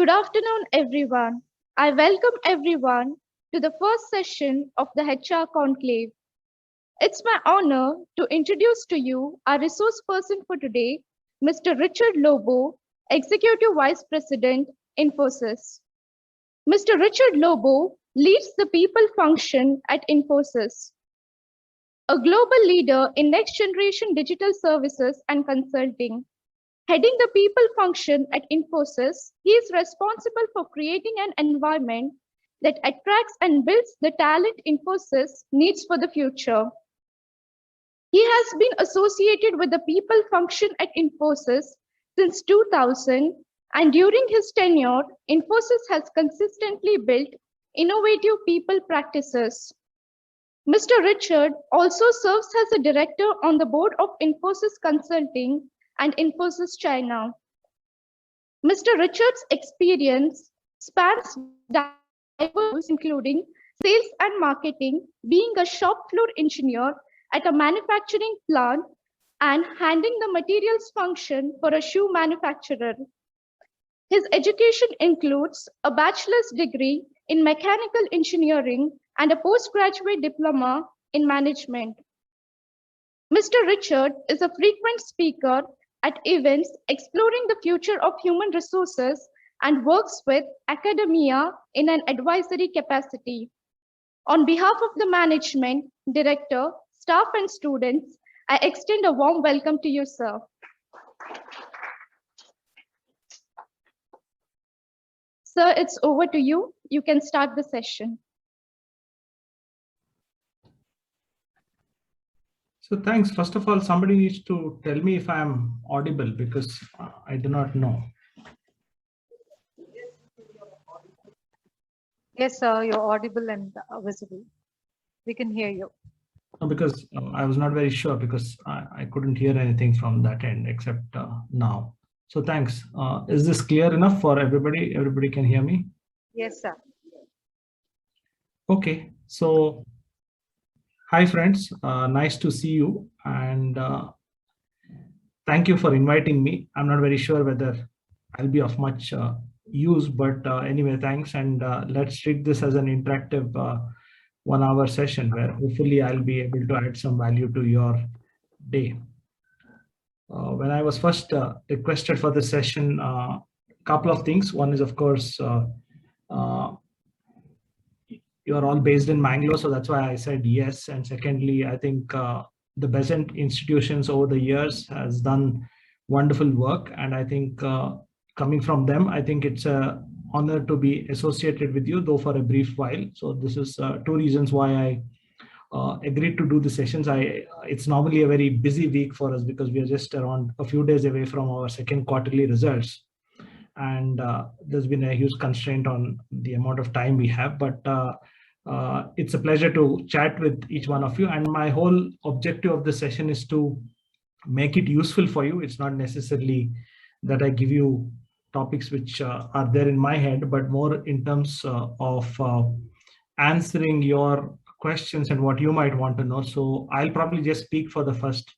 Good afternoon, everyone. I welcome everyone to the first session of the HR Conclave. It's my honor to introduce to you our resource person for today, Mr. Richard Lobo, Executive Vice President, Infosys. Mr. Richard Lobo leads the people function at Infosys, a global leader in next generation digital services and consulting. Heading the people function at Infosys, he is responsible for creating an environment that attracts and builds the talent Infosys needs for the future. He has been associated with the people function at Infosys since 2000, and during his tenure, Infosys has consistently built innovative people practices. Mr. Richard also serves as a director on the board of Infosys Consulting and Infosys China. Mr. Richard's experience spans diverse, including sales and marketing, being a shop floor engineer at a manufacturing plant, and handling the materials function for a shoe manufacturer. His education includes a bachelor's degree in mechanical engineering and a postgraduate diploma in management. Mr. Richard is a frequent speaker at events exploring the future of human resources and works with academia in an advisory capacity. On behalf of the management, director, staff, and students, I extend a warm welcome to you, sir. Sir, it's over to you. You can start the session. So thanks. First of all, somebody needs to tell me if I'm audible because I do not know. Yes, sir, you're audible and visible. We can hear you. No, because I was not very sure because I couldn't hear anything from that end except now. So thanks. Is this clear enough for everybody? Everybody can hear me? Yes, sir. Okay. So hi, friends. Nice to see you. And thank you for inviting me. I'm not very sure whether I'll be of much use, but anyway, thanks. And let's treat this as an interactive 1 hour session where hopefully I'll be able to add some value to your day. When I was first requested for this session, a couple of things. One is, of course, you are all based in Mangalore, so that's why I said yes. And secondly, I think the Besant institutions over the years has done wonderful work. And I think coming from them, I think it's an honor to be associated with you, though for a brief while. So this is 2 reasons why I agreed to do the sessions. It's normally a very busy week for us because we are just around a few days away from our second quarterly results. And there's been a huge constraint on the amount of time we have, but it's a pleasure to chat with each one of you. And my whole objective of the session is to make it useful for you. It's not necessarily that I give you topics which are there in my head, but more in terms of answering your questions and what you might want to know. So I'll probably just speak for the first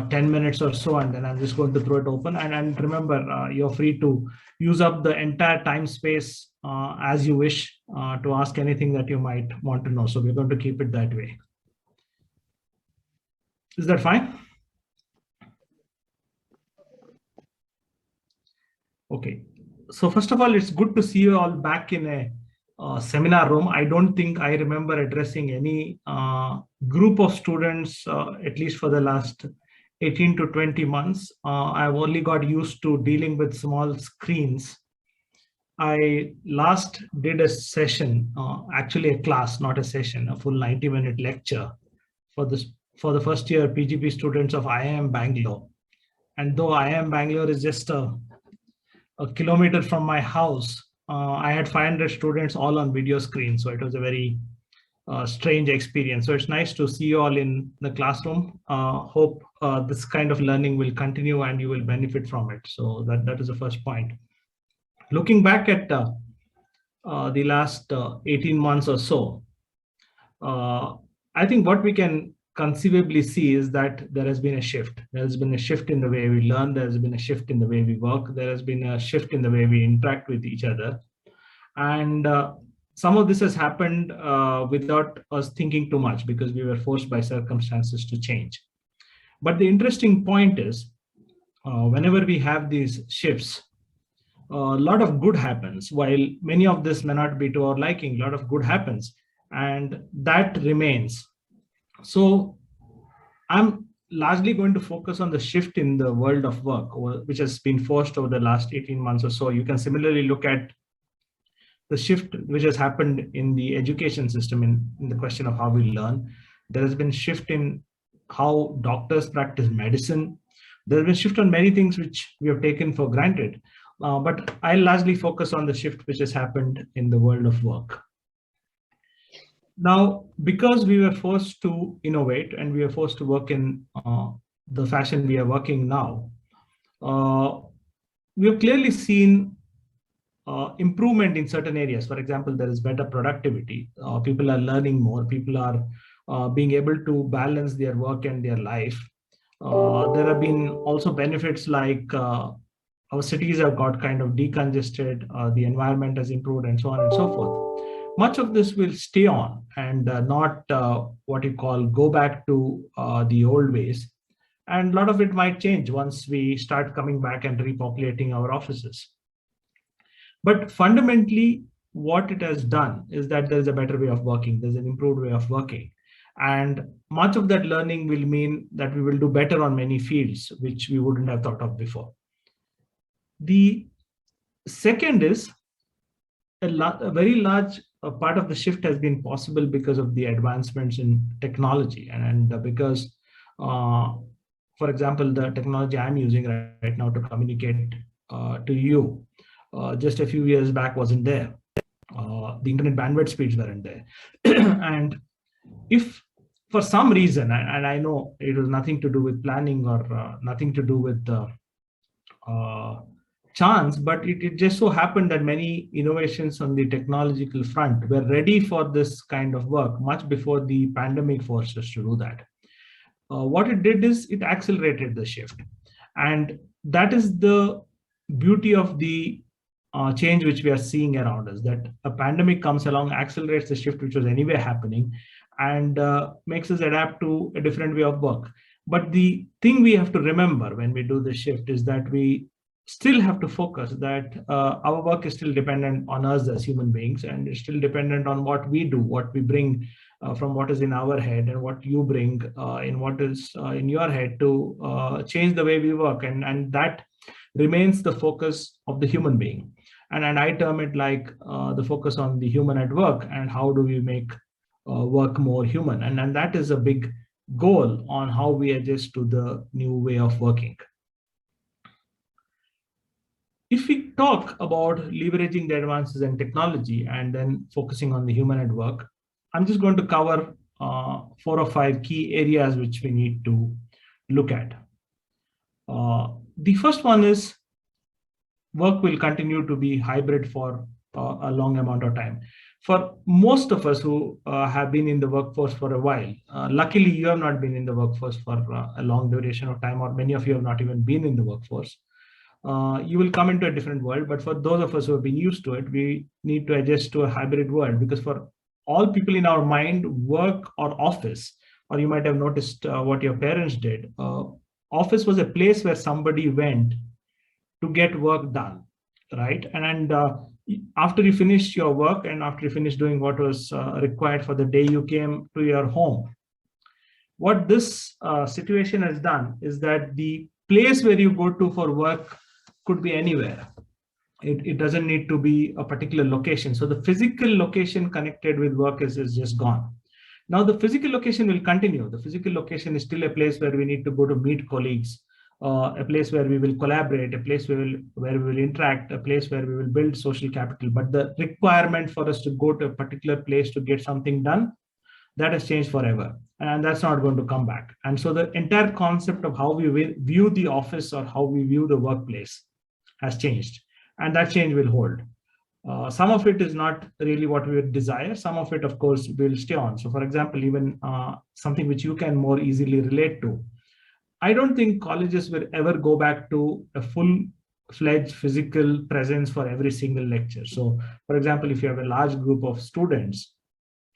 10 minutes or so, and then I'm just going to throw it open. And remember, you're free to use up the entire time space as you wish to ask anything that you might want to know. So we're going to keep it that way. Is that fine? Okay. So first of all, it's good to see you all back in a seminar room. I don't think I remember addressing any group of students, at least for the last 18 to 20 months. I've only got used to dealing with small screens. I last did a session, actually a class, not a session, a full 90-minute lecture for the first year PGP students of IIM Bangalore. And though IIM Bangalore is just a kilometer from my house, I had 500 students all on video screen. So it was a very strange experience. So it's nice to see you all in the classroom. Hope this kind of learning will continue and you will benefit from it. So that is the first point. Looking back at the last 18 months or so, I think what we can conceivably see is that there has been a shift. There has been a shift in the way we learn. There has been a shift in the way we work. There has been a shift in the way we interact with each other. And some of this has happened without us thinking too much because we were forced by circumstances to change. But the interesting point is, whenever we have these shifts, a lot of good happens. While many of this may not be to our liking, a lot of good happens, and that remains. So I'm largely going to focus on the shift in the world of work, which has been forced over the last 18 months or so. You can similarly look at the shift which has happened in the education system in the question of how we learn. There has been shift in how doctors practice medicine. There has been shift on many things which we have taken for granted. But I'll largely focus on the shift which has happened in the world of work. Now, because we were forced to innovate and we are forced to work in the fashion we are working now, we have clearly seen improvement in certain areas. For example, there is better productivity. People are learning more. People are being able to balance their work and their life. There have been also benefits like our cities have got kind of decongested, the environment has improved, and so on and so forth. Much of this will stay on and not what you call go back to the old ways. And a lot of it might change once we start coming back and repopulating our offices. But fundamentally, what it has done is that there's a better way of working. There's an improved way of working. And much of that learning will mean that we will do better on many fields, which we wouldn't have thought of before. The second is a very large part of the shift has been possible because of the advancements in technology and because, for example, the technology I'm using right now to communicate to you just a few years back wasn't there. The internet bandwidth speeds weren't there. And if for some reason, and I know it was nothing to do with planning or nothing to do with chance, but it just so happened that many innovations on the technological front were ready for this kind of work much before the pandemic forced us to do that. What it did is it accelerated the shift. And that is the beauty of the change which we are seeing around us, that a pandemic comes along, accelerates the shift which was anyway happening, and makes us adapt to a different way of work. But the thing we have to remember when we do the shift is that we still have to focus that our work is still dependent on us as human beings, and it's still dependent on what we do, what we bring from what is in our head and what you bring in what is in your head to change the way we work. And that remains the focus of the human being. And I term it like the focus on the human at work and how do we make work more human. And that is a big goal on how we adjust to the new way of working. If we talk about leveraging the advances in technology and then focusing on the human at work, I'm just going to cover 4 or 5 key areas which we need to look at. The first one is work will continue to be hybrid for a long amount of time. For most of us who have been in the workforce for a while, luckily you have not been in the workforce for a long duration of time, or many of you have not even been in the workforce. You will come into a different world. But for those of us who have been used to it, we need to adjust to a hybrid world, because for all people in our mind, work or office, or you might have noticed what your parents did, office was a place where somebody went to get work done, right? And after you finished your work and after you finished doing what was required for the day, you came to your home. What this situation has done is that the place where you go to for work could be anywhere. It doesn't need to be a particular location. So the physical location connected with work is just gone. Now the physical location will continue. The physical location is still a place where we need to go to meet colleagues, a place where we will collaborate, a place where we will interact, a place where we will build social capital. But the requirement for us to go to a particular place to get something done, that has changed forever. And that's not going to come back. And so the entire concept of how we view the office or how we view the workplace has changed. And that change will hold. Some of it is not really what we would desire. Some of it, of course, will stay on. So for example, even something which you can more easily relate to. I don't think colleges will ever go back to a full-fledged physical presence for every single lecture. So for example, if you have a large group of students,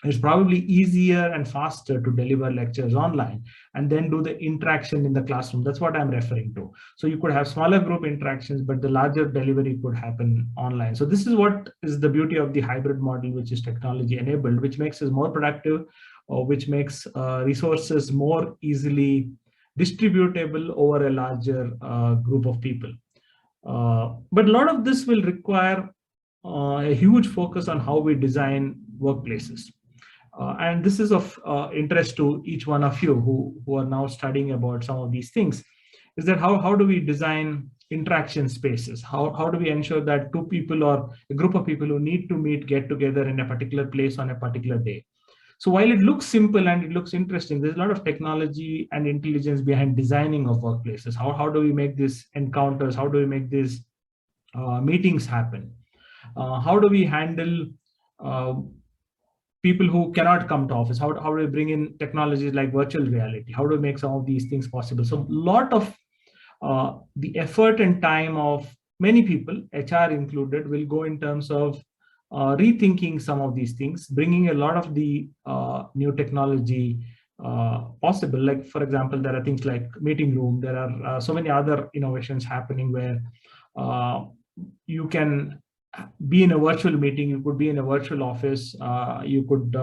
it's probably easier and faster to deliver lectures online and then do the interaction in the classroom. That's what I'm referring to. So you could have smaller group interactions, but the larger delivery could happen online. So this is what is the beauty of the hybrid model, which is technology enabled, which makes us more productive, or which makes resources more easily distributable over a larger group of people. But a lot of this will require a huge focus on how we design workplaces. And this is of interest to each one of you who are now studying about some of these things, is that how do we design interaction spaces? How do we ensure that two people or a group of people who need to meet get together in a particular place on a particular day? So while it looks simple and it looks interesting, there's a lot of technology and intelligence behind designing of workplaces. How do we make these encounters? How do we make these meetings happen? How do we handle people who cannot come to office? How do we bring in technologies like virtual reality? How do we make some of these things possible? So a lot of the effort and time of many people, HR included, will go in terms of rethinking some of these things, bringing a lot of the new technology possible. Like, for example, there are things like meeting room. There are so many other innovations happening where you can be in a virtual meeting, you could be in a virtual office, you could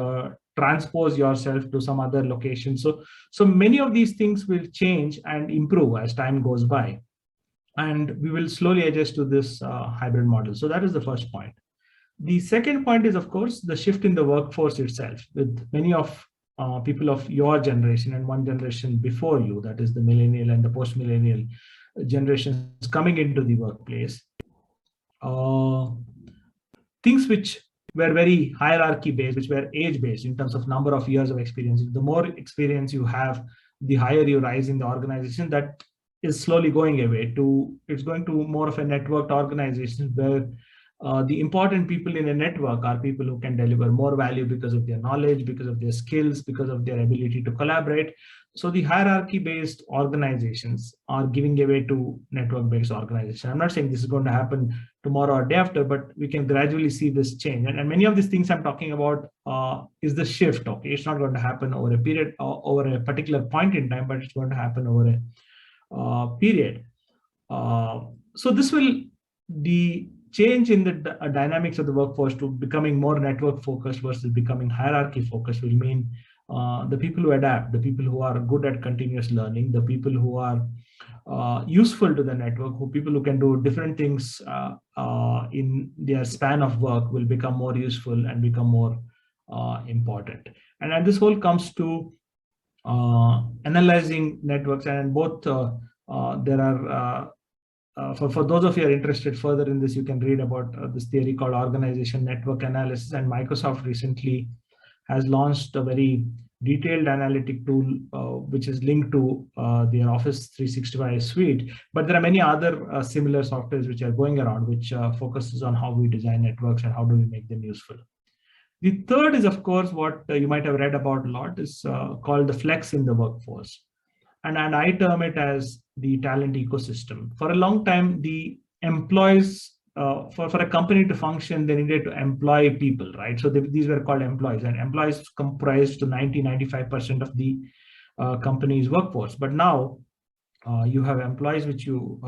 transpose yourself to some other location. So many of these things will change and improve as time goes by. And we will slowly adjust to this hybrid model. So that is the first point. The second point is, of course, the shift in the workforce itself, with many of people of your generation and one generation before you, that is the millennial and the post-millennial generations coming into the workplace. Things which were very hierarchy based, which were age based in terms of number of years of experience. The more experience you have, the higher you rise in the organization. That is slowly going away it's going to more of a networked organization where the important people in a network are people who can deliver more value because of their knowledge, because of their skills, because of their ability to collaborate. So the hierarchy-based organizations are giving away to network-based organizations. I'm not saying this is going to happen tomorrow or day after, but we can gradually see this change. And many of these things I'm talking about is the shift. Okay, it's not going to happen over a period, over a particular point in time, but it's going to happen over a period. So this will the change in the dynamics of the workforce to becoming more network focused versus becoming hierarchy focused will mean the people who adapt, the people who are good at continuous learning, the people who are useful to the network, people who can do different things in their span of work will become more useful and become more important. And this whole comes to analyzing networks, and both there are for those of you who are interested further in this, you can read about this theory called organization network analysis. And Microsoft recently has launched a very detailed analytic tool, which is linked to their Office 365 suite. But there are many other similar softwares which are going around, which focuses on how we design networks and how do we make them useful. The third is, of course, what you might have read about a lot, is called the flex in the workforce. And I term it as the talent ecosystem. For a long time, the employees, for a company to function, they needed to employ people, right? So these were called employees, and employees comprised to 95% of the company's workforce. But now you have employees which you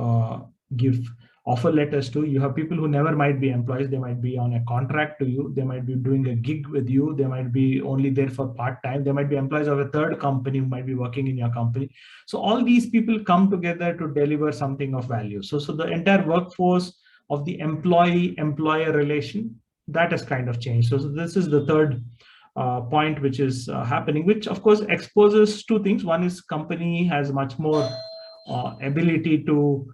give offer letters to. You have people who never might be employees. They might be on a contract to you. They might be doing a gig with you. They might be only there for part-time. They might be employees of a third company who might be working in your company. So all these people come together to deliver something of value. So the entire workforce of the employee-employer relation, that has kind of changed. So this is the third point which is happening, which of course exposes two things. One is company has much more ability to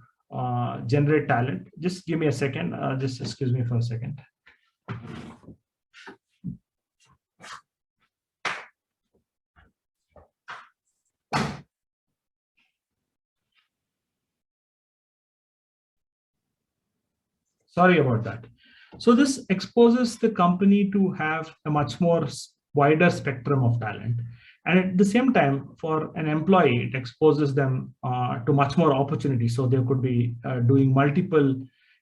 generate talent. Just give me a second. Just excuse me for a second. Sorry about that. So this exposes the company to have a much more wider spectrum of talent. And at the same time, for an employee, it exposes them to much more opportunity. So they could be doing multiple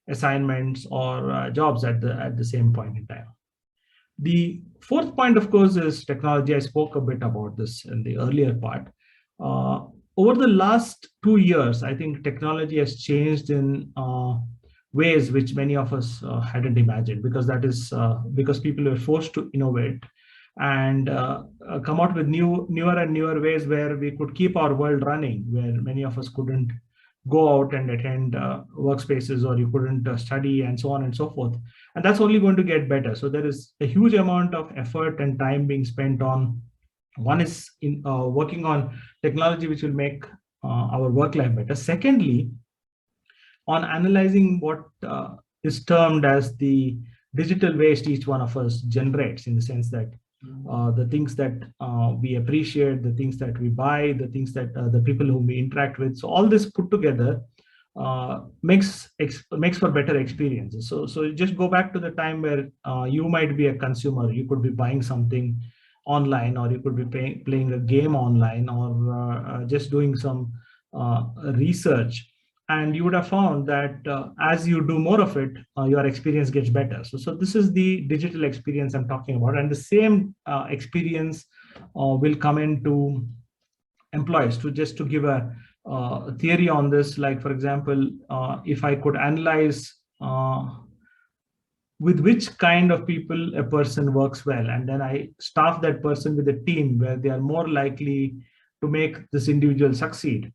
assignments or jobs at the same point in time. The fourth point, of course, is technology. I spoke a bit about this in the earlier part. Over the last 2 years, I think technology has changed in ways which many of us hadn't imagined, because that is because people were forced to innovate and come out with newer and newer ways where we could keep our world running, where many of us couldn't go out and attend workspaces, or you couldn't study, and so on and so forth. And that's only going to get better. So there is a huge amount of effort and time being spent on, one is in working on technology which will make our work life better. Secondly, on analyzing what is termed as the digital waste each one of us generates, in the sense that the things that we appreciate, the things that we buy, the things that the people whom we interact with. So all this put together makes for better experiences. So just go back to the time where you might be a consumer. You could be buying something online, or you could be playing a game online, or just doing some research. And you would have found that as you do more of it, your experience gets better. So this is the digital experience I'm talking about. And the same experience will come into employees. To give a theory on this, like, for example, if I could analyze with which kind of people a person works well, and then I staff that person with a team where they are more likely to make this individual succeed,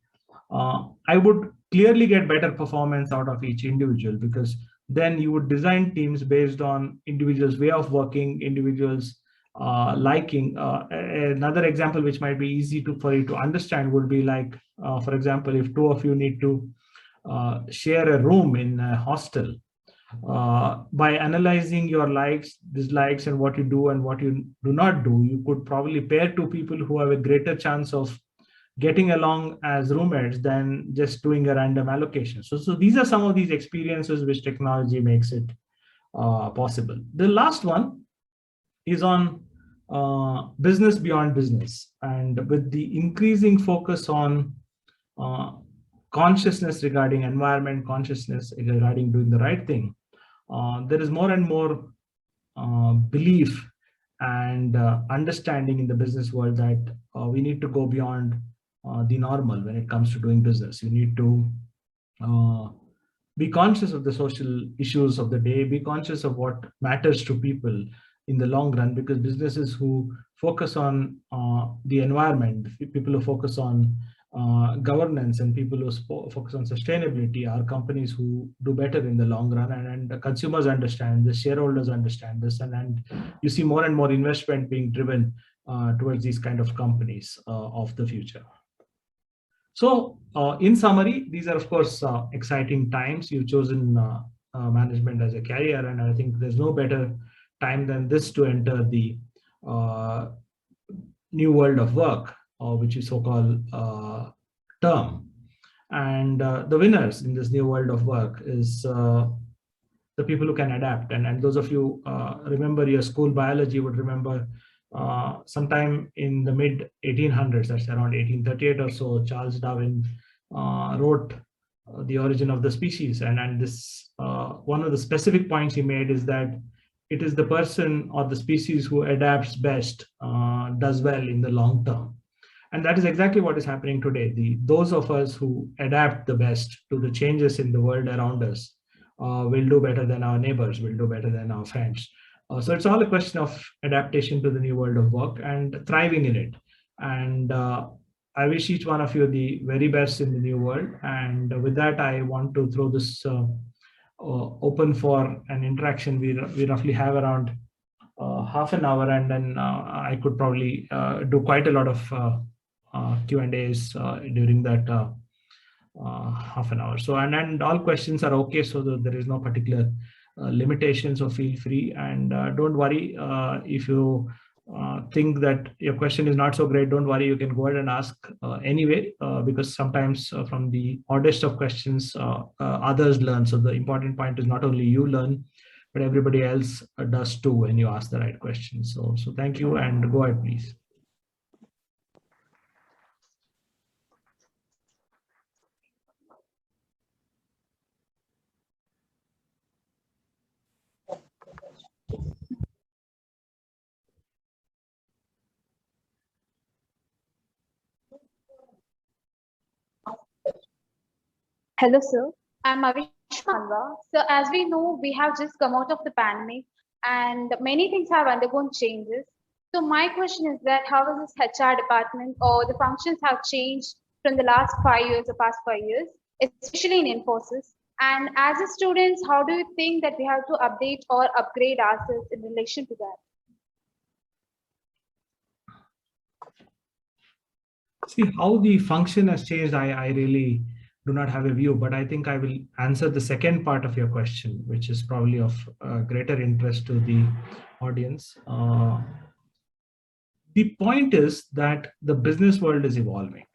I would clearly get better performance out of each individual, because then you would design teams based on individuals' way of working, individuals' liking. Another example which might be easy for you to understand would be like, for example, if two of you need to share a room in a hostel, by analyzing your likes, dislikes, and what you do and what you do not do, you could probably pair two people who have a greater chance of getting along as roommates than just doing a random allocation. So these are some of these experiences which technology makes it possible. The last one is on business beyond business. And with the increasing focus on consciousness regarding environment, consciousness regarding doing the right thing, there is more and more belief and understanding in the business world that we need to go beyond the normal when it comes to doing business. You need to be conscious of the social issues of the day, be conscious of what matters to people in the long run, because businesses who focus on the environment, people who focus on governance, and people who focus on sustainability are companies who do better in the long run. And the consumers understand this, shareholders understand this, and you see more and more investment being driven towards these kind of companies of the future. So in summary, these are, of course, exciting times. You've chosen management as a career, and I think there's no better time than this to enter the new world of work, which is so-called term. And the winners in this new world of work is the people who can adapt. And those of you remember your school biology would remember sometime in the mid 1800s, that's around 1838 or so, Charles Darwin wrote The Origin of the Species. And this one of the specific points he made is that it is the person or the species who adapts best does well in the long term. And that is exactly what is happening today. Those of us who adapt the best to the changes in the world around us will do better than our neighbors, will do better than our friends. So it's all a question of adaptation to the new world of work and thriving in it. And I wish each one of you the very best in the new world. And with that, I want to throw this open for an interaction. We roughly have around half an hour, and then I could probably do quite a lot of Q&As during that half an hour. So and all questions are okay, so that there is no particular limitations, so feel free. And don't worry if you think that your question is not so great, don't worry, you can go ahead and ask anyway, because sometimes from the oddest of questions others learn. So the important point is not only you learn, but everybody else does too when you ask the right questions. So thank you, and go ahead, please. Hello, sir. I'm Avish Malwa. So, as we know, we have just come out of the pandemic and many things have undergone changes. So, my question is that how has this HR department or the functions have changed from the last 5 years or past 5 years, especially in Infosys? And as a students, how do you think that we have to update or upgrade ourselves in relation to that? See, how the function has changed, I really do not have a view, but I think I will answer the second part of your question, which is probably of greater interest to the audience. The point is that the business world is evolving.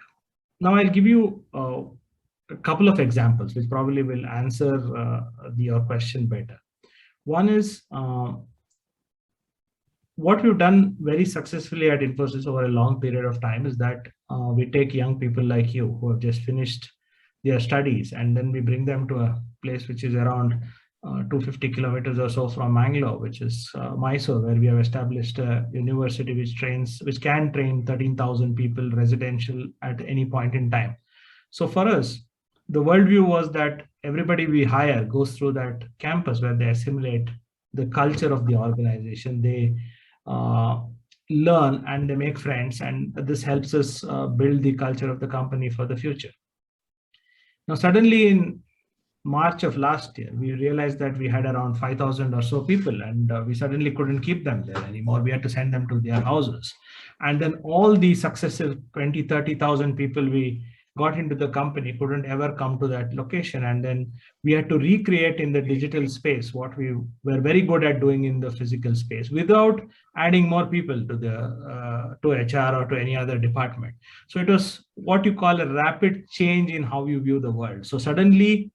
Now, I'll give you a couple of examples, which probably will answer your question better. One is what we've done very successfully at Infosys over a long period of time is that we take young people like you who have just finished their studies, and then we bring them to a place which is around 250 kilometers or so from Mangalore, which is Mysore, where we have established a university which can train 13,000 people residential at any point in time. So for us, the worldview was that everybody we hire goes through that campus where they assimilate the culture of the organization. They learn and they make friends, and this helps us build the culture of the company for the future. Now, suddenly in March of last year, we realized that we had around 5,000 or so people, and we suddenly couldn't keep them there anymore. We had to send them to their houses. And then all the successive 20, 30,000 people we got into the company couldn't ever come to that location. And then we had to recreate in the digital space what we were very good at doing in the physical space without adding more people to the to HR or to any other department. So it was what you call a rapid change in how you view the world. So suddenly,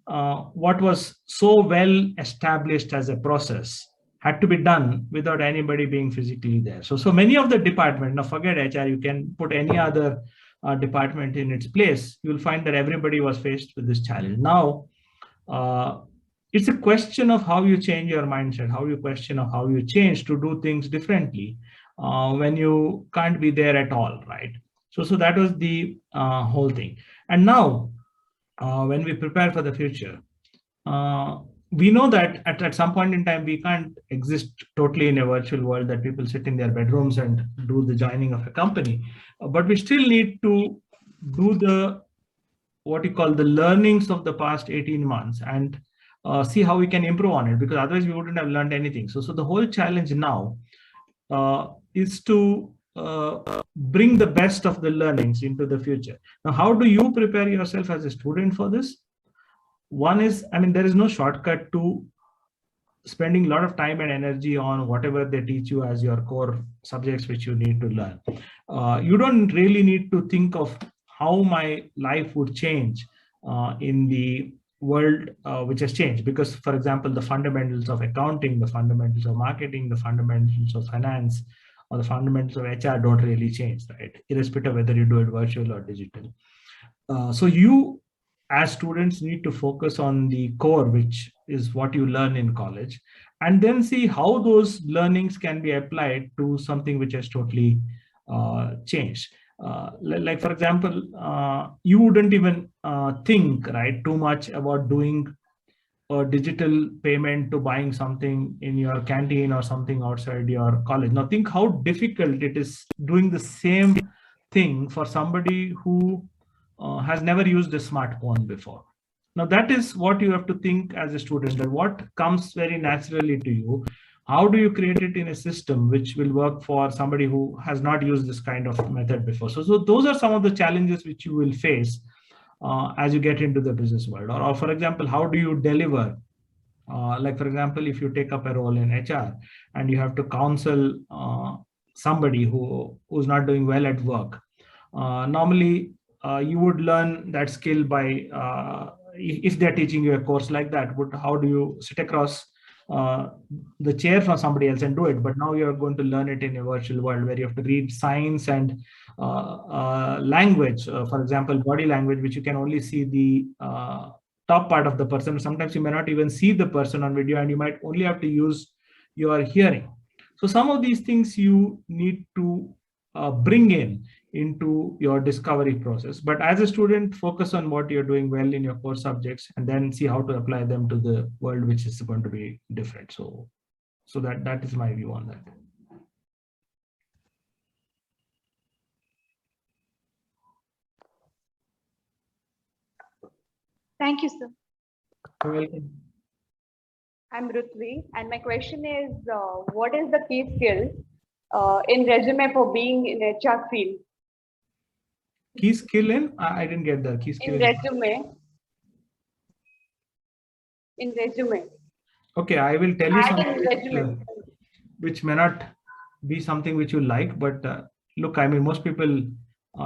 what was so well established as a process had to be done without anybody being physically there. So many of the department, now forget HR, you can put any other department in its place, you'll find that everybody was faced with this challenge. Now, it's a question of how you change your mindset, how you question of how you change to do things differently when you can't be there at all, right? So that was the whole thing. And now, when we prepare for the future, we know that at some point in time, we can't exist totally in a virtual world that people sit in their bedrooms and do the joining of a company. But we still need to do the, what you call the learnings of the past 18 months and see how we can improve on it, because otherwise we wouldn't have learned anything. So the whole challenge now is to bring the best of the learnings into the future. Now, how do you prepare yourself as a student for this? One is, I mean, there is no shortcut to spending a lot of time and energy on whatever they teach you as your core subjects which you need to learn. You don't really need to think of how my life would change in the world which has changed, because, for example, the fundamentals of accounting, the fundamentals of marketing, the fundamentals of finance, or the fundamentals of HR don't really change, right? Irrespective of whether you do it virtual or digital. So you, as students, need to focus on the core, which is what you learn in college, and then see how those learnings can be applied to something which has totally changed. Like, for example, you wouldn't even think, right, too much about doing a digital payment to buying something in your canteen or something outside your college. Now, think how difficult it is doing the same thing for somebody who has never used a smartphone before. Now, that is what you have to think as a student, that what comes very naturally to you, how do you create it in a system which will work for somebody who has not used this kind of method before. So those are some of the challenges which you will face as you get into the business world. Or for example, how do you deliver? Like, for example, if you take up a role in HR and you have to counsel somebody who's not doing well at work, normally you would learn that skill by, if they're teaching you a course like that, how do you sit across the chair from somebody else and do it, but now you're going to learn it in a virtual world where you have to read signs and language, for example, body language, which you can only see the top part of the person. Sometimes you may not even see the person on video, and you might only have to use your hearing. So some of these things you need to bring into your discovery process. But as a student, focus on what you're doing well in your core subjects and then see how to apply them to the world, which is going to be different. So that is my view on that. Thank you, sir. You're welcome. I'm Ruthvi, and my question is, what is the key skill in resume for being in HR field? Key skill in? I didn't get that. Key skill in resume. In resume. Okay, I will tell you Add something which may not be something which you like, but look, I mean, most people,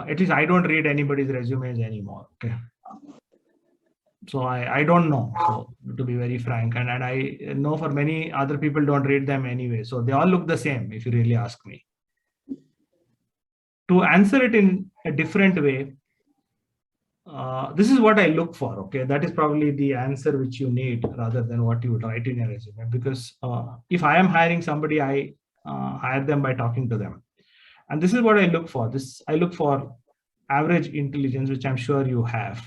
at least I don't read anybody's resumes anymore. Okay. So I don't know, so to be very frank, and I know for many other people don't read them anyway. So they all look the same if you really ask me. To answer it in a different way, this is what I look for. Okay, that is probably the answer which you need rather than what you would write in your resume. Because if I am hiring somebody, I hire them by talking to them, and this is what I look for. I look for average intelligence, which I'm sure you have.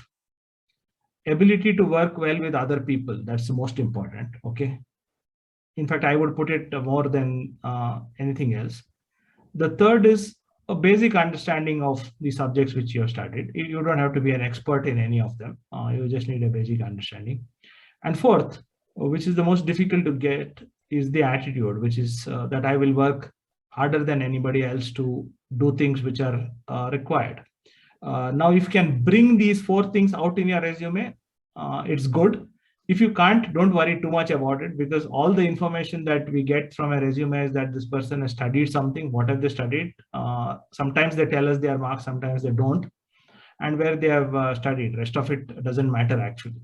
Ability to work well with other people, that's the most important. Okay, in fact, I would put it more than anything else. The third is a basic understanding of the subjects which you have studied. You don't have to be an expert in any of them. You just need a basic understanding. And fourth, which is the most difficult to get, is the attitude, which is that I will work harder than anybody else to do things which are required. Now, if you can bring these four things out in your resume, it's good. If you can't, don't worry too much about it, because all the information that we get from a resume is that this person has studied something. What have they studied? Sometimes they tell us their marks, sometimes they don't, and where they have studied. Rest of it doesn't matter actually.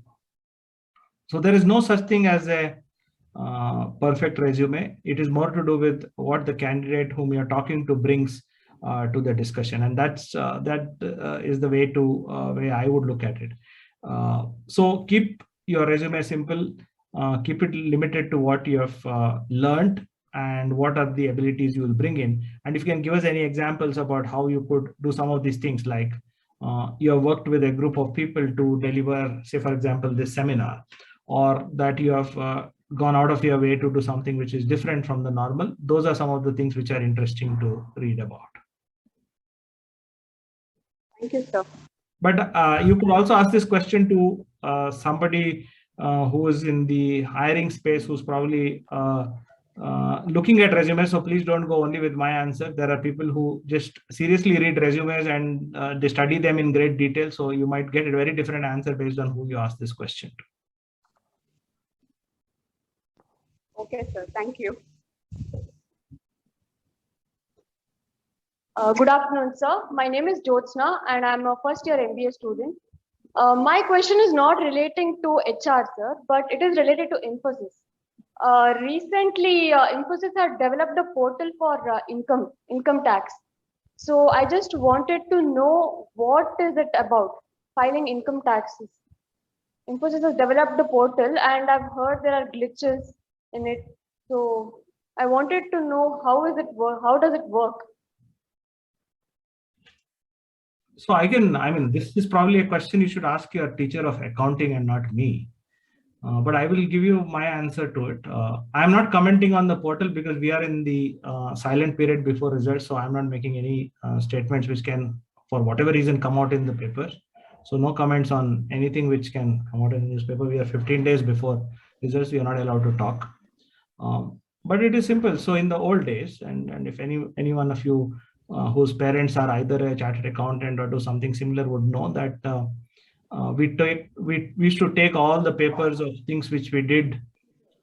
So there is no such thing as a perfect resume. It is more to do with what the candidate whom you're talking to brings to the discussion, and that is the way I would look at it. So keep your resume simple, keep it limited to what you have learned and what are the abilities you will bring in. And if you can give us any examples about how you could do some of these things, like you have worked with a group of people to deliver, say, for example, this seminar, or that you have gone out of your way to do something which is different from the normal. Those are some of the things which are interesting to read about. Thank you, sir. But you could also ask this question to somebody who is in the hiring space, who's probably looking at resumes. So please don't go only with my answer. There are people who just seriously read resumes and they study them in great detail. So you might get a very different answer based on who you ask this question to. Okay, sir. Thank you. Good afternoon, sir. My name is Jyotsna, and I'm a first-year MBA student. My question is not relating to HR, sir, but it is related to Infosys. Recently, Infosys had developed a portal for income tax. So I just wanted to know, what is it about, filing income taxes? Infosys has developed the portal, and I've heard there are glitches in it. So I wanted to know, how does it work? So I mean, this is probably a question you should ask your teacher of accounting and not me. But I will give you my answer to it. I'm not commenting on the portal because we are in the silent period before results. So I'm not making any statements which can, for whatever reason, come out in the paper. So no comments on anything which can come out in the newspaper. We are 15 days before results. We are not allowed to talk. But it is simple. So in the old days, and if any one of you whose parents are either a chartered accountant or do something similar would know that we used to take all the papers of things which we did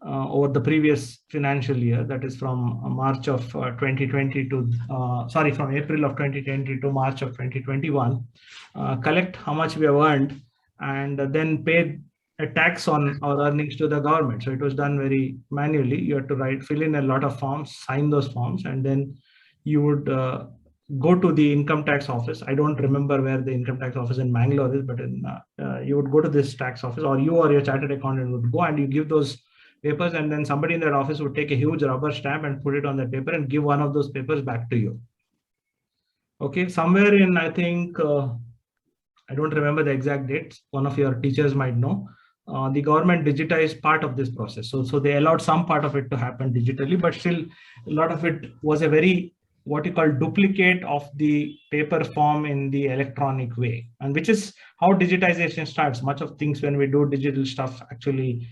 over the previous financial year, that is from March of 2020 to from April of 2020 to March of 2021, collect how much we have earned, and then pay a tax on our earnings to the government. So it was done very manually. You had to fill in a lot of forms, sign those forms, and then you would go to the income tax office. I don't remember where the income tax office in Mangalore is, but you would go to this tax office, or you or your chartered accountant would go and you give those papers, and then somebody in that office would take a huge rubber stamp and put it on the paper and give one of those papers back to you. Okay, somewhere in, I think, I don't remember the exact dates, one of your teachers might know, the government digitized part of this process. So they allowed some part of it to happen digitally, but still a lot of it was a very, what you call, duplicate of the paper form in the electronic way, and which is how digitization starts. Much of things when we do digital stuff actually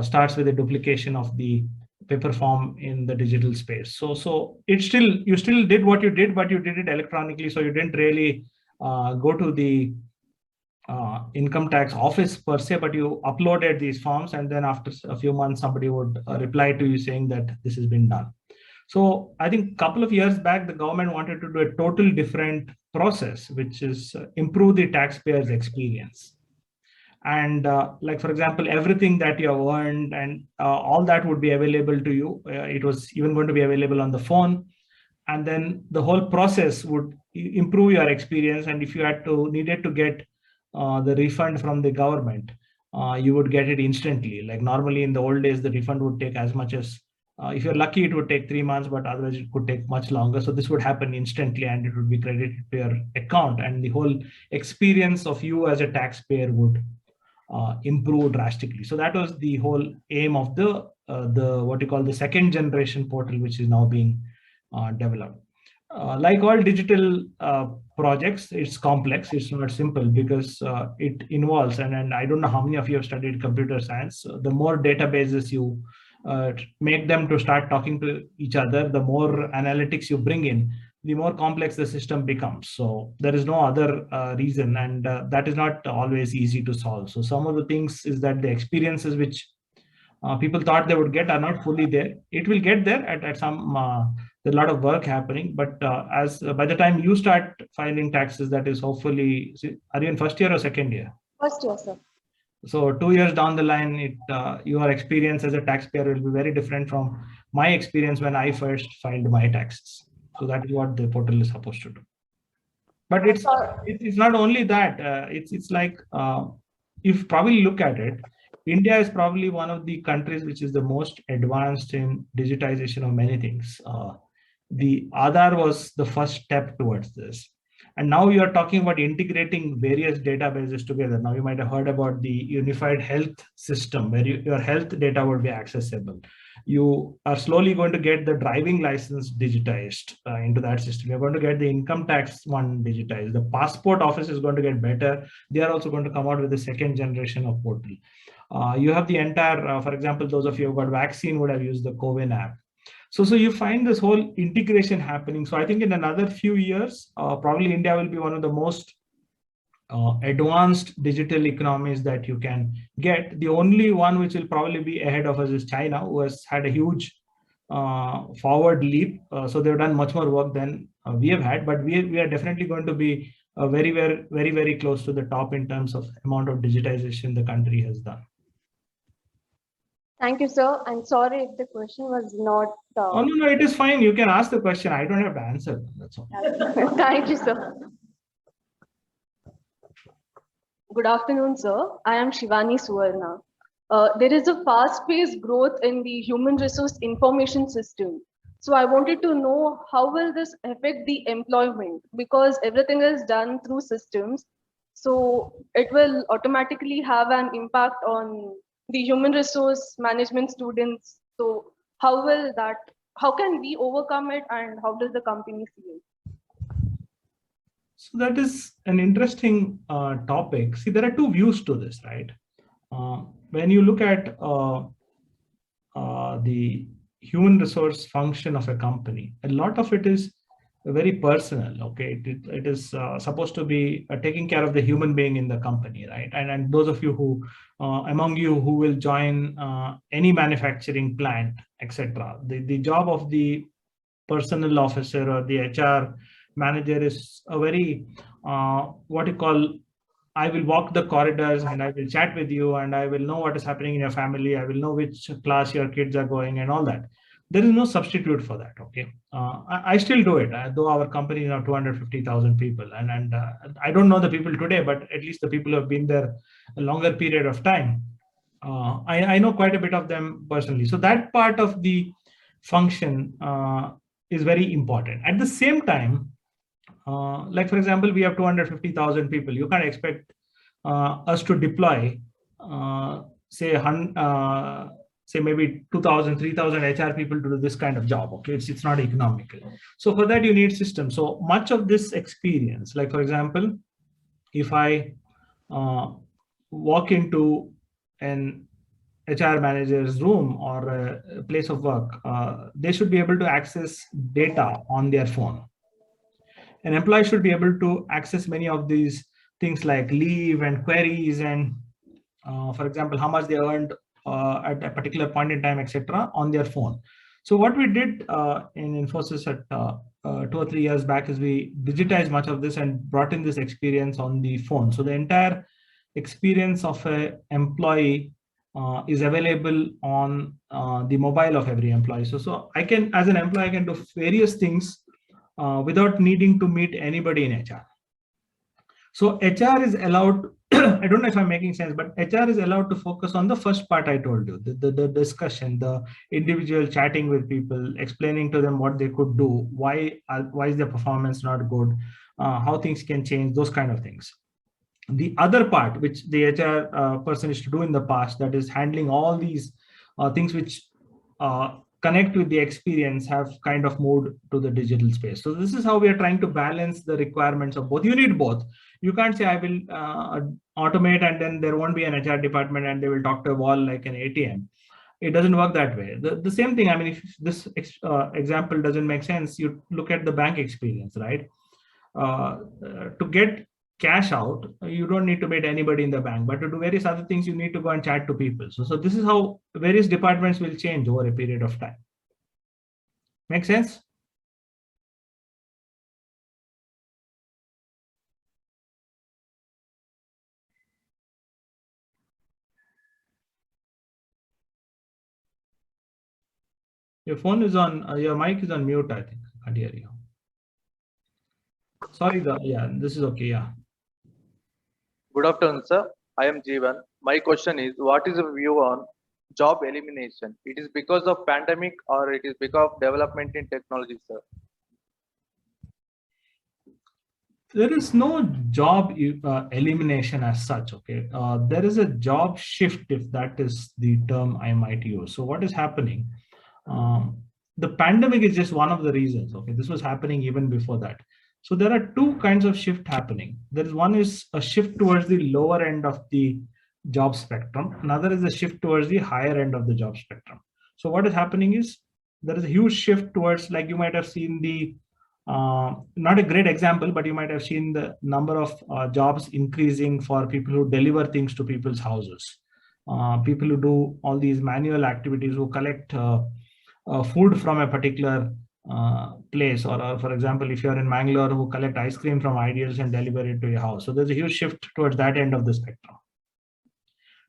starts with a duplication of the paper form in the digital space. So you still did what you did, but you did it electronically. So you didn't really go to the income tax office per se, but you uploaded these forms, and then after a few months somebody would reply to you saying that this has been done. So I think a couple of years back the government wanted to do a totally different process, which is improve the taxpayer's experience. And like, for example, everything that you have earned and all that would be available to you. It was even going to be available on the phone, and then the whole process would improve your experience. And if you needed to get the refund from the government, you would get it instantly. Like normally in the old days, the refund would take as much as, if you're lucky, it would take 3 months, but otherwise it could take much longer. So this would happen instantly and it would be credited to your account, and the whole experience of you as a taxpayer would improve drastically. So that was the whole aim of the what you call the second generation portal, which is now being developed. Like all digital projects, it's complex. It's not simple because it involves, and I don't know how many of you have studied computer science. The more databases you make them to start talking to each other, the more analytics you bring in, the more complex the system becomes. So there is no other reason, and that is not always easy to solve. So some of the things is that the experiences which people thought they would get are not fully there. It will get there at some. There's a lot of work happening, but by the time you start filing taxes, that is hopefully, are you in first year or second year? First year, sir. So 2 years down the line, your experience as a taxpayer will be very different from my experience when I first filed my taxes. So that is what the portal is supposed to do. But it's not only that. It's like, if you probably look at it, India is probably one of the countries which is the most advanced in digitization of many things. The Aadhaar was the first step towards this. And now you are talking about integrating various databases together. Now you might have heard about the unified health system where your health data would be accessible. You are slowly going to get the driving license digitized into that system. You're going to get the income tax one digitized. The passport office is going to get better. They are also going to come out with the second generation of portal. You have the entire, for example, those of you who got vaccine would have used the CoWIN app. So you find this whole integration happening. So I think in another few years, probably India will be one of the most advanced digital economies that you can get. The only one which will probably be ahead of us is China, who has had a huge forward leap. So they've done much more work than we have had, but we are definitely going to be very, very, very, very close to the top in terms of amount of digitization the country has done. Thank you, sir. I'm sorry if the question was not. Oh, no, it is fine. You can ask the question. I don't have to answer. That's all. Thank you, sir. Good afternoon, sir. I am Shivani Suvarna. There is a fast-paced growth in the human resource information system. So I wanted to know how will this affect the employment, because everything is done through systems. So it will automatically have an impact on the human resource management students. So how can we overcome it, and how does the company see it? So that is an interesting topic. See, there are two views to this, right? When you look at the human resource function of a company, a lot of it is very personal. Okay, it is supposed to be taking care of the human being in the company, right? And those of you who among you who will join any manufacturing plant, etc., the job of the personnel officer or the HR manager is a very what you call I will walk the corridors and I will chat with you and I will know what is happening in your family. I will know which class your kids are going and all that. There is no substitute for that. Okay, I still do it, though our company is now 250,000 people, and I don't know the people today, but at least the people who have been there a longer period of time. I know quite a bit of them personally. So that part of the function is very important. At the same time, like for example, we have 250,000 people. You can't expect us to deploy, say maybe 2,000, 3,000 HR people to do this kind of job. Okay, it's not economical. So for that you need systems. So much of this experience, like for example, if I walk into an HR manager's room or a place of work, they should be able to access data on their phone. An employee should be able to access many of these things like leave and queries and, for example, how much they earned at a particular point in time, etc., on their phone. So what we did in Infosys at 2 or 3 years back is we digitized much of this and brought in this experience on the phone. So the entire experience of an employee is available on the mobile of every employee. So I can, as an employee, I can do various things without needing to meet anybody in HR. So HR is allowed, I don't know if I'm making sense, but HR is allowed to focus on the first part I told you, the discussion, the individual chatting with people, explaining to them what they could do, why is their performance not good, how things can change, those kind of things. The other part, which the HR person used to do in the past, that is handling all these things which connect with the experience, have kind of moved to the digital space. So this is how we are trying to balance the requirements of both. You need both. You can't say I will automate and then there won't be an HR department and they will talk to a wall like an ATM. It doesn't work that way. The same thing, I mean, if this example doesn't make sense, you look at the bank experience, right? To get cash out, you don't need to meet anybody in the bank, but to do various other things, you need to go and chat to people. So this is how various departments will change over a period of time. Make sense? Your phone is on, your mic is on mute, I think. I can't hear you. Sorry, yeah, this is okay, yeah. Good afternoon, sir. I am Jeevan. My question is, what is your view on job elimination? It is because of pandemic or it is because of development in technology, sir? There is no job elimination as such, okay? There is a job shift, if that is the term I might use. So what is happening? The pandemic is just one of the reasons, okay? This was happening even before that. So there are two kinds of shift happening. There is one is a shift towards the lower end of the job spectrum. Another is a shift towards the higher end of the job spectrum. So what is happening is there is a huge shift towards, like you might have seen the, not a great example, but you might have seen the number of jobs increasing for people who deliver things to people's houses. People who do all these manual activities, who collect food from a particular place, or for example, if you're in Mangalore, who collect ice cream from Ideals and deliver it to your house. So there's a huge shift towards that end of the spectrum.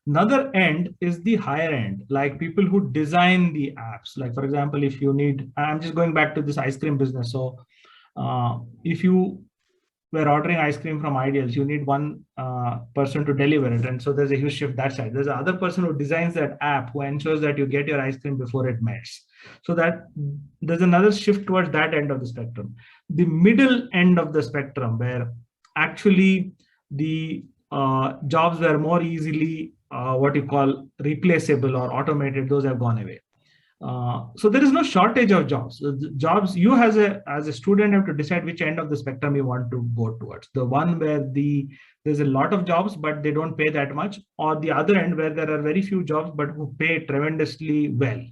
Another end is the higher end, like people who design the apps. Like for example, if you need, I'm just going back to this ice cream business. So if you were ordering ice cream from Ideals, you need one person to deliver it. And so there's a huge shift that side. There's another person who designs that app, who ensures that you get your ice cream before it melts. So that there's another shift towards that end of the spectrum. The middle end of the spectrum, where actually the jobs were more easily what you call replaceable or automated, those have gone away. So there is no shortage of jobs. Jobs, you as a student have to decide which end of the spectrum you want to go towards. The one where there's a lot of jobs, but they don't pay that much, or the other end where there are very few jobs, but who pay tremendously well.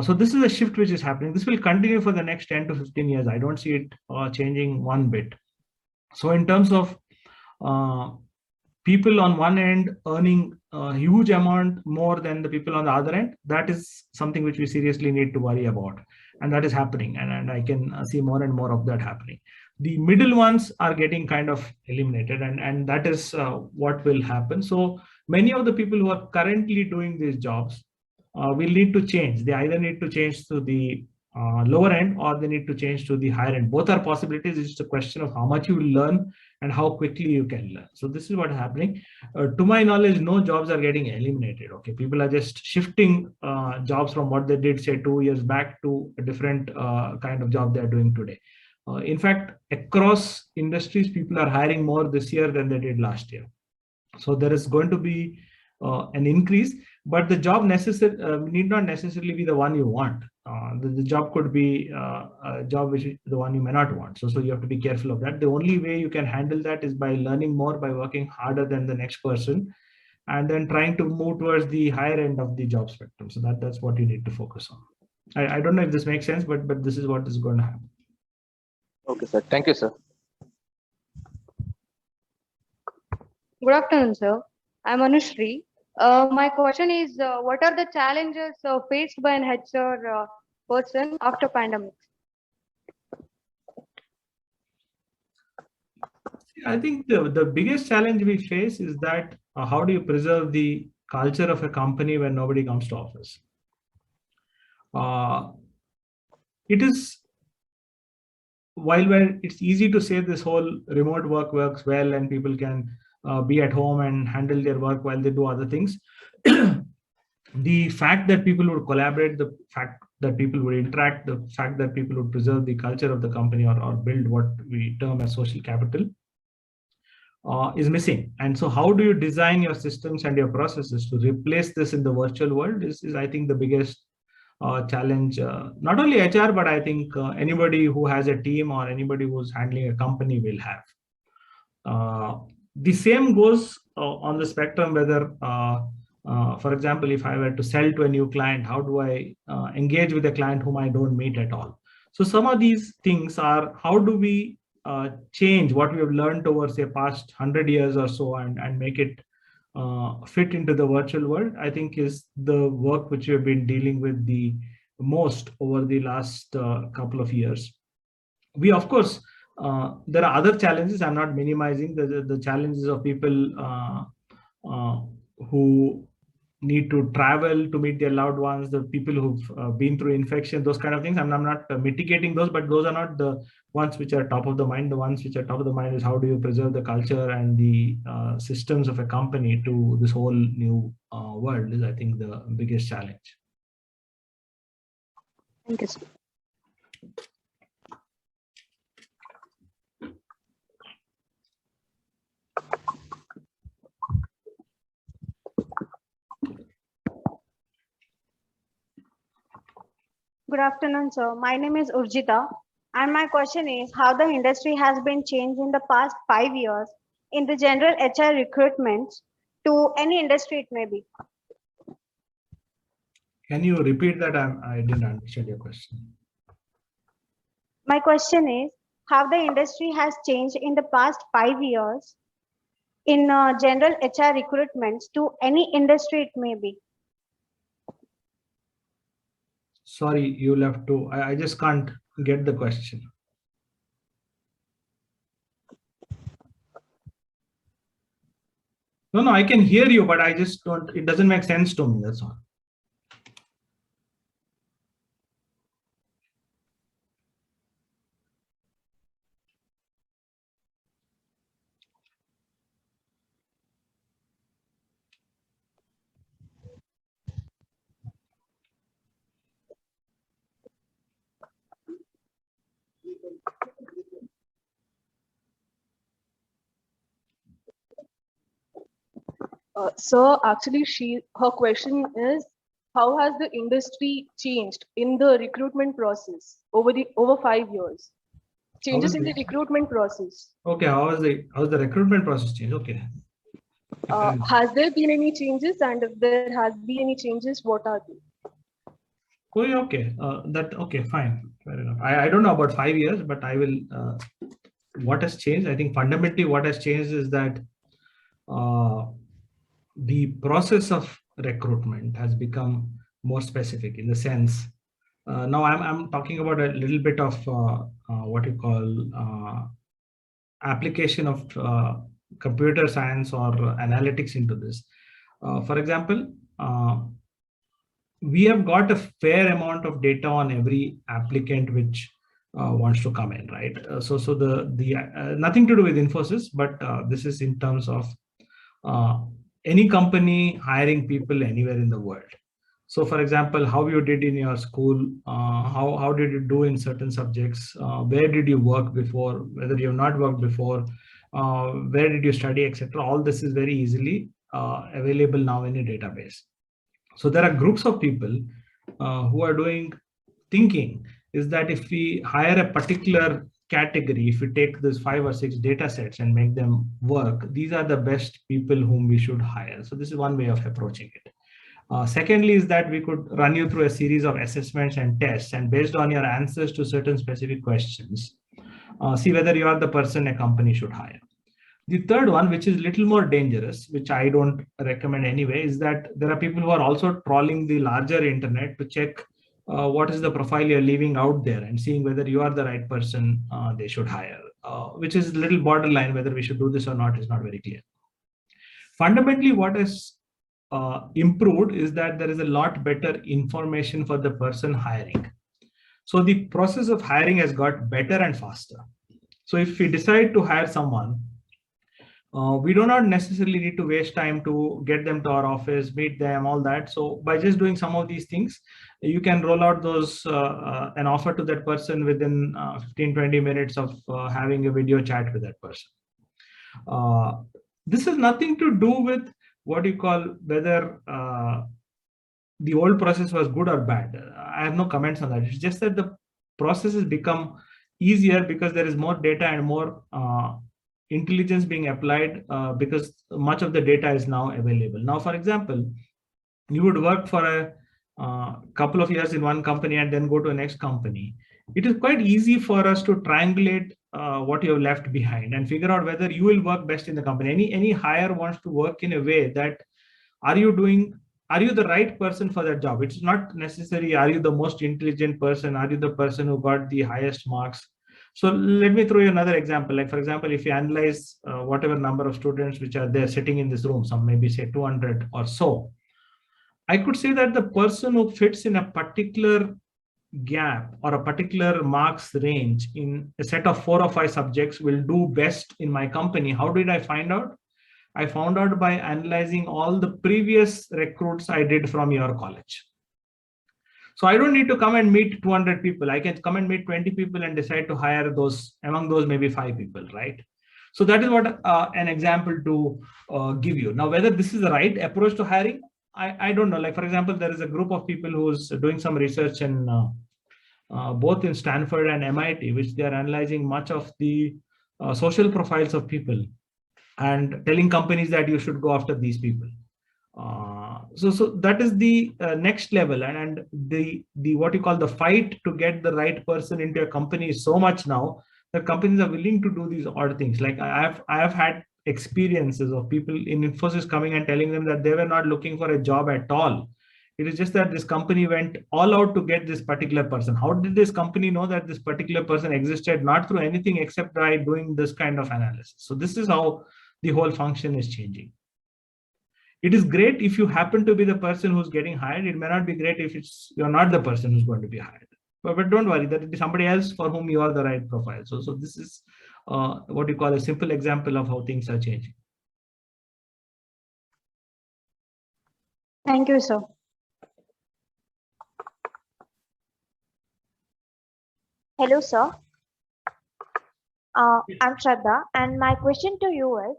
So this is a shift which is happening. This will continue for the next 10 to 15 years. I don't see it changing one bit. So in terms of people on one end earning a huge amount more than the people on the other end, that is something which we seriously need to worry about. And that is happening. And I can see more and more of that happening. the middle ones are getting kind of eliminated, and that is what will happen. So many of the people who are currently doing these jobs will need to change. They either need to change to the lower end, or they need to change to the higher end. Both are possibilities. It's just a question of how much you will learn and how quickly you can learn. So this is what is happening. To my knowledge, no jobs are getting eliminated. Okay, people are just shifting jobs from what they did, say, 2 years back to a different kind of job they are doing today. In fact, across industries, people are hiring more this year than they did last year. So there is going to be an increase, but the job need not necessarily be the one you want. The job could be a job which is the one you may not want. So you have to be careful of that. The only way you can handle that is by learning more, by working harder than the next person, and then trying to move towards the higher end of the job spectrum. So that's what you need to focus on. I don't know if this makes sense, but this is what is going to happen. Okay, sir. Thank you, sir. Good afternoon, sir. I'm Anushri. My question is, what are the challenges faced by an HR person after pandemic? I think the biggest challenge we face is that how do you preserve the culture of a company when nobody comes to office? It is, while it's easy to say this whole remote work works well and people can be at home and handle their work while they do other things, the fact that people would collaborate, the fact that people would interact, the fact that people would preserve the culture of the company or build what we term as social capital is missing. And so how do you design your systems and your processes to replace this in the virtual world is I think the biggest challenge, not only HR, but I think anybody who has a team or anybody who's handling a company will have. The same goes on the spectrum, whether, for example, if I were to sell to a new client, how do I engage with a client whom I don't meet at all? So some of these things are, how do we change what we have learned over, say, past 100 years or so and make it fit into the virtual world, I think is the work which we have been dealing with the most over the last couple of years. We, of course, there are other challenges. I'm not minimizing the challenges of people who need to travel to meet their loved ones, the people who've been through infection, those kind of things. I'm not mitigating those, but those are not the ones which are top of the mind. The ones which are top of the mind is how do you preserve the culture and the systems of a company to this whole new world is, I think, the biggest challenge. Thank you, sir. Good afternoon, sir. My name is Urjita, and my question is how the industry has been changed in the past 5 years in the general HR recruitment to any industry it may be. Can you repeat that? I didn't understand your question. My question is how the industry has changed in the past 5 years in general HR recruitments to any industry it may be. Sorry, you'll have to, I just can't get the question. No, I can hear you, but I just don't, it doesn't make sense to me, that's all. So actually, her question is, how has the industry changed in the recruitment process over 5 years? Changes in the recruitment process. Okay, how's the recruitment process changed? Okay. Has there been any changes, and if there has been any changes, what are they? Oh, okay. Okay, fine. Fair enough. I don't know about 5 years, but I will. What has changed? I think fundamentally what has changed is that the process of recruitment has become more specific in the sense Now I'm talking about a little bit of what you call application of computer science or analytics into this. For example, we have got a fair amount of data on every applicant which wants to come in, right? So the nothing to do with Infosys, but this is in terms of any company hiring people anywhere in the world. So, for example, how you did in your school, how did you do in certain subjects, where did you work before, whether you have not worked before, where did you study, etc. All this is very easily available now in a database. So there are groups of people who are doing thinking is that if we hire a particular category, if we take these 5 or 6 data sets and make them work, these are the best people whom we should hire. So this is one way of approaching it. Secondly is that we could run you through a series of assessments and tests, and based on your answers to certain specific questions, see whether you are the person a company should hire. The third one, which is a little more dangerous, which I don't recommend anyway, is that there are people who are also trawling the larger internet to check what is the profile you're leaving out there and seeing whether you are the right person they should hire, which is a little borderline. Whether we should do this or not is not very clear. Fundamentally, what is improved is that there is a lot better information for the person hiring. So the process of hiring has got better and faster. So if we decide to hire someone, we do not necessarily need to waste time to get them to our office, meet them, all that. So by just doing some of these things, you can roll out those an offer to that person within 15-20 minutes of having a video chat with that person. This has nothing to do with what you call whether the old process was good or bad. I have no comments on that. It's just that the process has become easier because there is more data and more intelligence being applied because much of the data is now available. Now, for example, you would work for a couple of years in one company and then go to a next company. It is quite easy for us to triangulate what you have left behind and figure out whether you will work best in the company. Any hire wants to work in a way that are you the right person for that job? It's not necessary, are you the most intelligent person? Are you the person who got the highest marks? So let me throw you another example. Like, for example, if you analyze whatever number of students which are there sitting in this room, some maybe say 200 or so, I could say that the person who fits in a particular gap or a particular marks range in a set of 4 or 5 subjects will do best in my company. How did I find out? I found out by analyzing all the previous recruits I did from your college. So I don't need to come and meet 200 people. I can come and meet 20 people and decide to hire those, among those maybe 5 people, right? So that is what an example to give you. Now, whether this is the right approach to hiring, I don't know. Like, for example, there is a group of people who's doing some research in both in Stanford and MIT, which they are analyzing much of the social profiles of people and telling companies that you should go after these people. So that is the next level, and the what you call the fight to get the right person into a company is so much now that companies are willing to do these odd things. Like I have had experiences of people in Infosys coming and telling them that they were not looking for a job at all. It is just that this company went all out to get this particular person. How did this company know that this particular person existed? Not through anything except by doing this kind of analysis. So this is how the whole function is changing. It is great if you happen to be the person who's getting hired. It may not be great if you're not the person who's going to be hired. But don't worry, there will be somebody else for whom you are the right profile. So this is what you call a simple example of how things are changing. Thank you, sir. Hello, sir. I'm Shraddha, and my question to you is,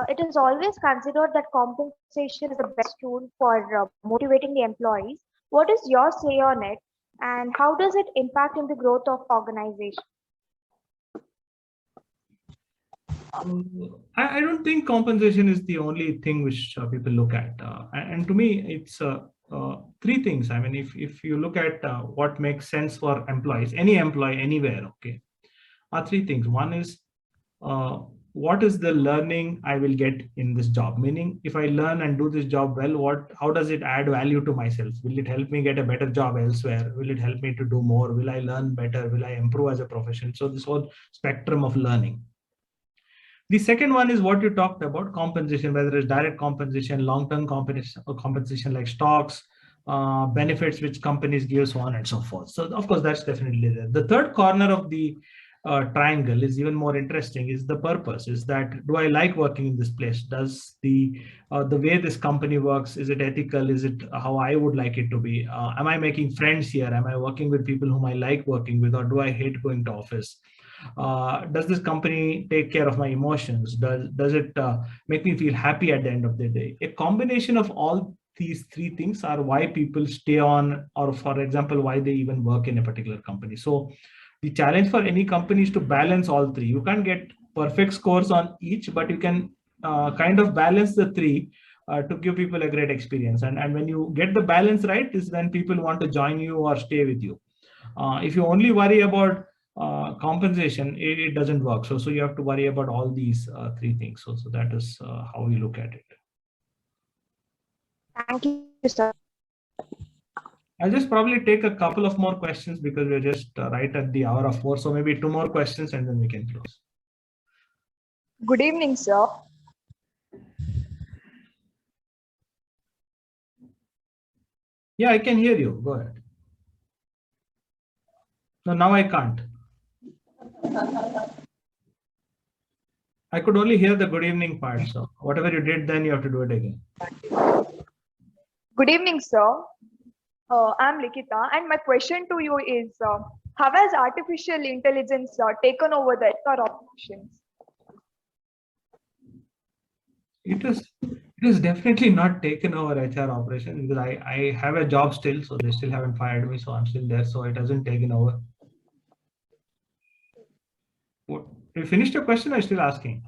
it is always considered that compensation is the best tool for motivating the employees. What is your say on it, and how does it impact in the growth of organization? I don't think compensation is the only thing which people look at. And to me, it's 3 things. I mean, if you look at what makes sense for employees, any employee anywhere, okay, are 3 things. One is what is the learning I will get in this job? Meaning, if I learn and do this job well, how does it add value to myself? Will it help me get a better job elsewhere? Will it help me to do more? Will I learn better? Will I improve as a profession? So this whole spectrum of learning. The second one is what you talked about, compensation, whether it's direct compensation, long-term compensation like stocks, benefits which companies give, so on and so forth. So of course, that's definitely there. The third corner of the triangle is even more interesting, is the purpose. Is that, do I like working in this place? Does the way this company works, is it ethical? Is it how I would like it to be? Am I making friends here? Am I working with people whom I like working with, or do I hate going to office? Does this company take care of my emotions? Does it make me feel happy at the end of the day? A combination of all these three things are why people stay on, or for example, why they even work in a particular company. So the challenge for any company is to balance all three. You can't get perfect scores on each, but you can kind of balance the three to give people a great experience. And when you get the balance right, is when people want to join you or stay with you. If you only worry about compensation, it doesn't work. So you have to worry about all these three things. So that is how we look at it. Thank you, sir. I'll just probably take a couple of more questions because we're just right at the hour of 4. So maybe 2 more questions and then we can close. Good evening, sir. Yeah, I can hear you. Go ahead. No, now I can't. I could only hear the good evening part. So whatever you did then, you have to do it again. Good evening, sir. I'm Likita, and my question to you is, how has artificial intelligence taken over the HR operations? It is definitely not taken over HR operation, because I have a job still, so they still haven't fired me, so I'm still there. So it hasn't taken over. What, you finished your question, or are you still asking?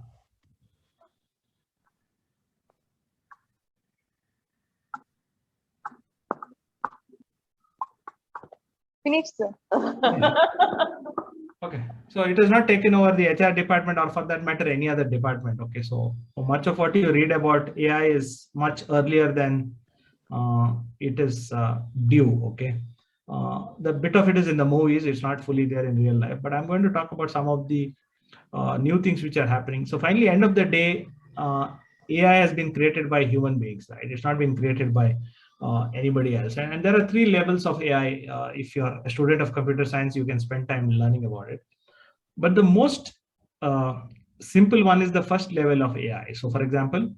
Finished, sir. Okay, so it has not taken over the HR department, or for that matter, any other department. Okay, so much of what you read about AI is much earlier than it is due. Okay, the bit of it is in the movies, it's not fully there in real life, but I'm going to talk about some of the new things which are happening. So finally, end of the day, AI has been created by human beings, right? It's not been created by anybody else. And there are 3 levels of AI. If you're a student of computer science, you can spend time learning about it. But the most simple one is the first level of AI. So for example,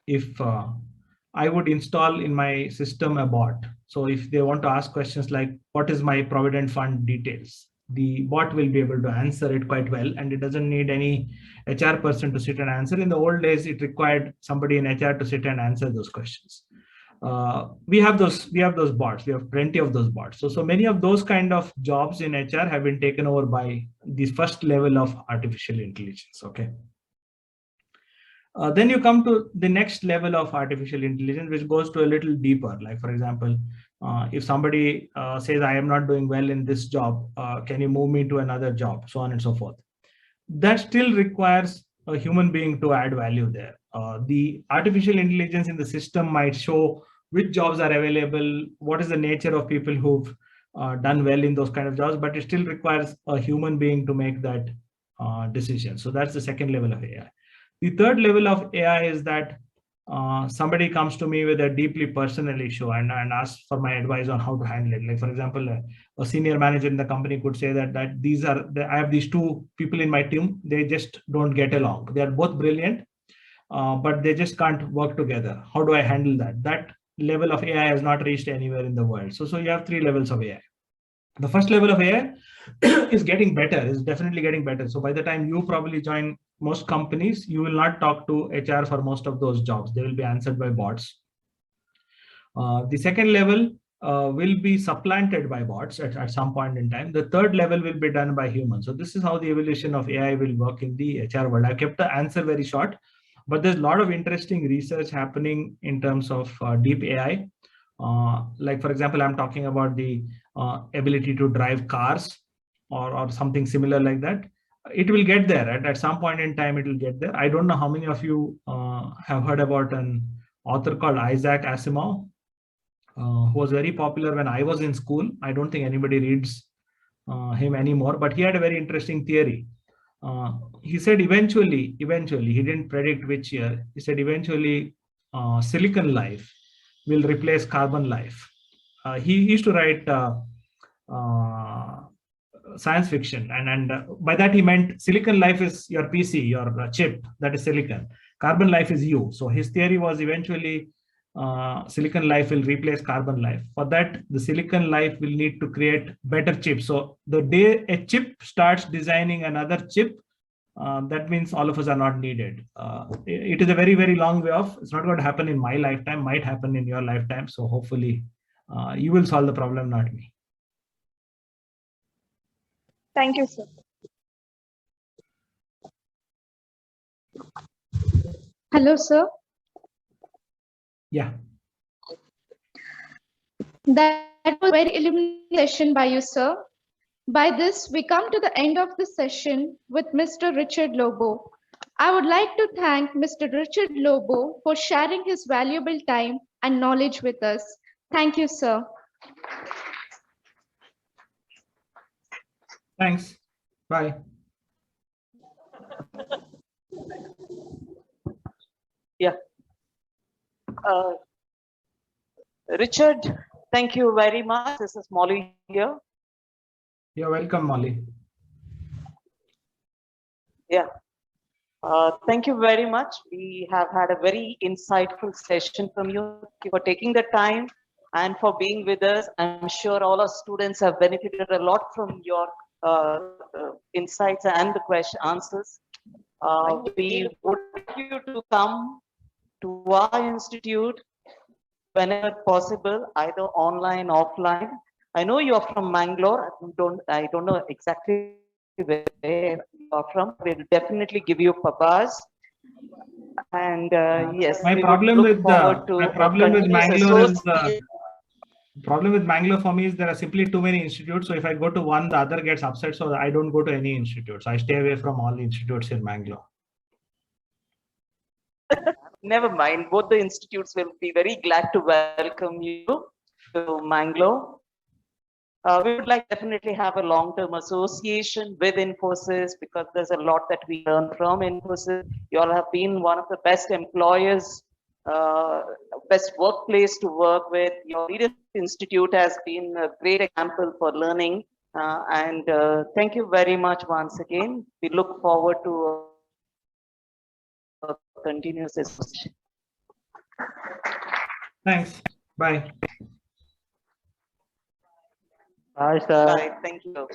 if I would install in my system a bot. So if they want to ask questions like, what is my provident fund details? The bot will be able to answer it quite well, and it doesn't need any HR person to sit and answer. In the old days, it required somebody in HR to sit and answer those questions. We have those bots. We have plenty of those bots. So many of those kind of jobs in HR have been taken over by the first level of artificial intelligence. Okay. Then you come to the next level of artificial intelligence, which goes to a little deeper. Like, for example, if somebody says, I am not doing well in this job, can you move me to another job, so on and so forth. That still requires a human being to add value there. The artificial intelligence in the system might show which jobs are available, what is the nature of people who've done well in those kind of jobs, but it still requires a human being to make that decision. So that's the second level of AI. The third level of AI is that somebody comes to me with a deeply personal issue and asks for my advice on how to handle it. Like, for example, a senior manager in the company could say that I have these 2 people in my team, they just don't get along. They are both brilliant, but they just can't work together. How do I handle that? That level of AI has not reached anywhere in the world. So you have 3 levels of AI. The first level of AI is getting better, is definitely getting better. So by the time you probably join most companies, you will not talk to HR for most of those jobs. They will be answered by bots. The second level will be supplanted by bots at some point in time. The third level will be done by humans. So this is how the evolution of AI will work in the HR world. I kept the answer very short, but there's a lot of interesting research happening in terms of deep AI. Like, for example, I'm talking about the ability to drive cars or something similar like that. it will get there. At some point in time, it will get there. I don't know how many of you have heard about an author called Isaac Asimov, who was very popular when I was in school. I don't think anybody reads him anymore, but he had a very interesting theory. He said eventually, he didn't predict which year. He said eventually silicon life will replace carbon life. He used to write science fiction, and by that he meant silicon life is your PC, your chip, that is silicon. Carbon life is you. So his theory was eventually silicon life will replace carbon life. For that, the silicon life will need to create better chips. So the day a chip starts designing another chip, that means all of us are not needed. It is a very, very long way off. It's not going to happen in my lifetime, might happen in your lifetime. So hopefully you will solve the problem, not me. Thank you, sir. Hello, sir. Yeah. That was a very illuminating session by you, sir. By this, we come to the end of the session with Mr. Richard Lobo. I would like to thank Mr. Richard Lobo for sharing his valuable time and knowledge with us. Thank you, sir. Thanks. Bye. Yeah. Richard, thank you very much. This is Molly here. You're welcome, Molly. Yeah. Thank you very much. We have had a very insightful session from you. Thank you for taking the time and for being with us. I'm sure all our students have benefited a lot from your insights and the question answers. We would like you to come to our institute whenever possible, either online, offline. I know you're from Mangalore. I don't know exactly where you're from. We'll definitely give you papas. And yes, my problem with Mangalore is problem with Mangalore for me is there are simply too many institutes. So if I go to one, the other gets upset. So I don't go to any institutes. I stay away from all the institutes in Mangalore. Never mind. Both the institutes will be very glad to welcome you to Mangalore. We would like definitely have a long-term association with Infosys because there's a lot that we learn from Infosys. You all have been one of the best employers, best workplace to work with. Your Leadership Institute has been a great example for learning. And thank you very much once again. We look forward to a continuous association. Thanks. Bye. Bye, sir. Bye. Thank you.